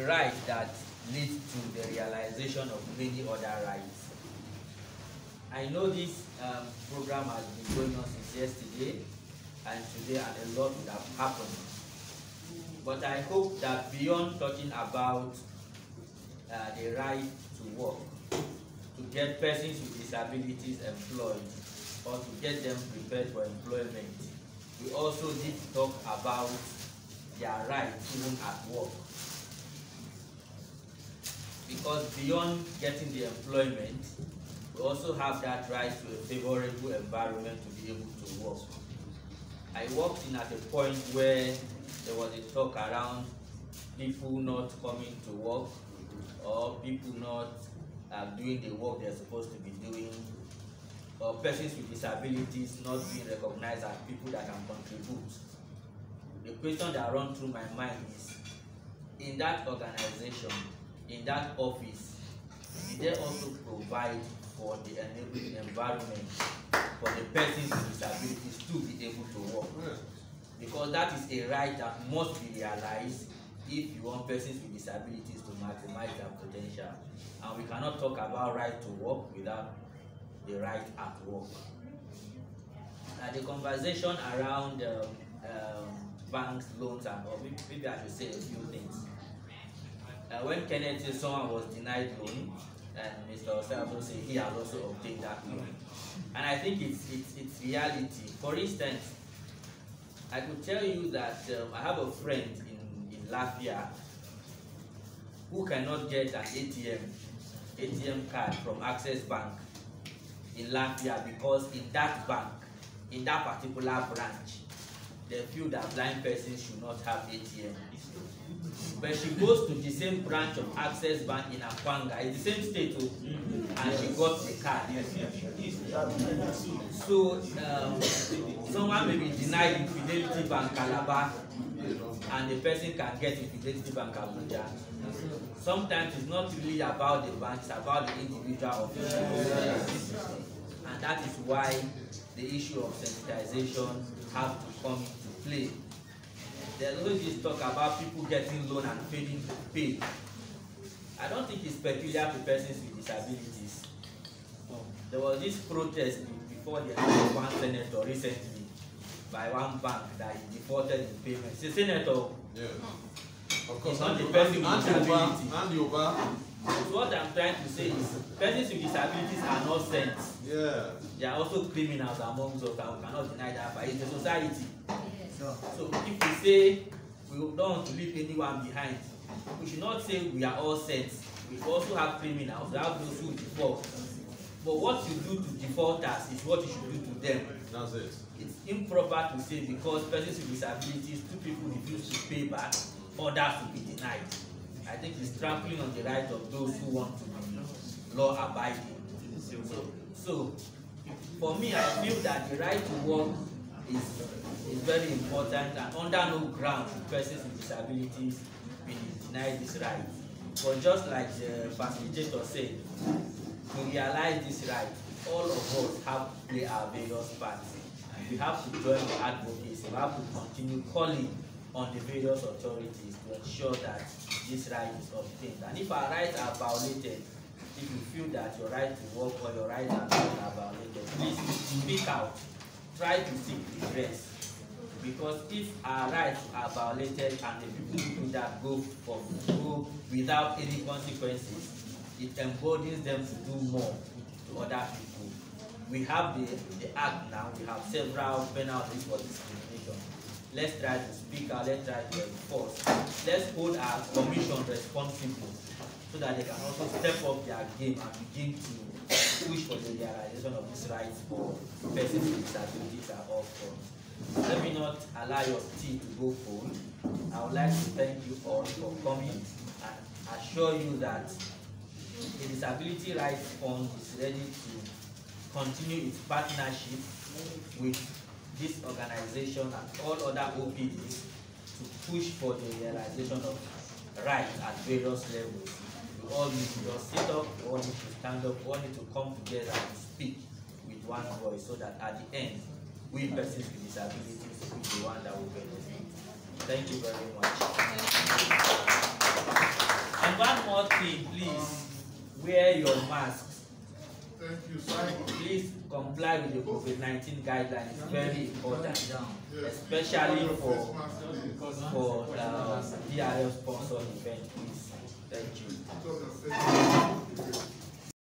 right that leads to the realization of many other rights. I know this program has been going on since yesterday and today, and a lot would have happened. But I hope that beyond talking about the right to work, to get persons with disabilities employed, or to get them prepared for employment, we also need to talk about their rights even at work. Because beyond getting the employment, we also have that right to a favorable environment to be able to work. I worked in at a point where there was a talk around people not coming to work, or people not doing the work they're supposed to be doing, or persons with disabilities not being recognized as people that can contribute. The question that runs through my mind is, in that organization, in that office, did they also provide for the enabling environment for the persons with disabilities to be able to work? Because that is a right that must be realized if you want persons with disabilities to maximize their potential. And we cannot talk about right to work without the right at work. The conversation around banks, loans, and maybe I should say a few things. When Kenneth said someone was denied loan, and Mr. Odaudu said he has also obtained that loan. And I think it's reality. For instance, I could tell you that I have a friend in Lafia who cannot get an ATM card from Access Bank in Lafia because in that bank, in that particular branch, they feel that blind persons should not have ATM. But she goes to the same branch of Access Bank in Akwanga, it's the same state, and she got the card. So someone may be denied in Fidelity Bank Calabar, and the person can get in Fidelity Bank Abuja. Sometimes it's not really about the bank, it's about the individual official. And that is why the issue of sensitization has to come into play. There's always this talk about people getting loan and failing to pay. I don't think it's peculiar to persons with disabilities. There was this protest before the election of one senator recently by one bank that he defaulted in payments. The senator, yeah. Of course, not the person with disability. So what I'm trying to say is, persons with disabilities are not saints. Yeah. They are also criminals amongst us, and we cannot deny that, but it's a society. So if we say we don't want to leave anyone behind, we should not say we are all saints. We also have criminals, we have those who default. But what you do to defaulters is what you should do to them. That's it. It's improper to say because persons with disabilities, two people refuse to pay back, others will be denied. I think it's trampling on the right of those who want to be law-abiding. So, for me, I feel that the right to work is very important, and under no ground should persons with disabilities be denied this right. But just like the facilitator said, to realize this right, all of us have to play our various parts. We have to join the advocacy. We have to continue calling on the various authorities to ensure that this right is obtained. And if our rights are violated, if you feel that your right to work or your rights are violated, please speak out. Try to seek redress. Because if our rights are violated and the people who do that go without any consequences, it emboldens them to do more to other people. We have the act now, we have several penalties for discrimination. Let's try to speak out, let's try to enforce. Let's hold our commission responsible so that they can also step up their game and begin to push for the realization of these rights for persons with disabilities and all forms. Let me not allow your tea to go cold. I would like to thank you all for coming and assure you that the Disability Rights Fund is ready to continue its partnership with this organization and all other OPDs to push for the realization of rights at various levels. We all need to just sit up, we all need to stand up, we all need to come together and speak with one voice so that at the end, we persons with disabilities will be the one that will benefit. Thank you very much. more thing, please wear your mask. Thank you so much. Please comply with the COVID-19 guidelines. It's very important, especially for the DRL sponsored event. Please, thank you.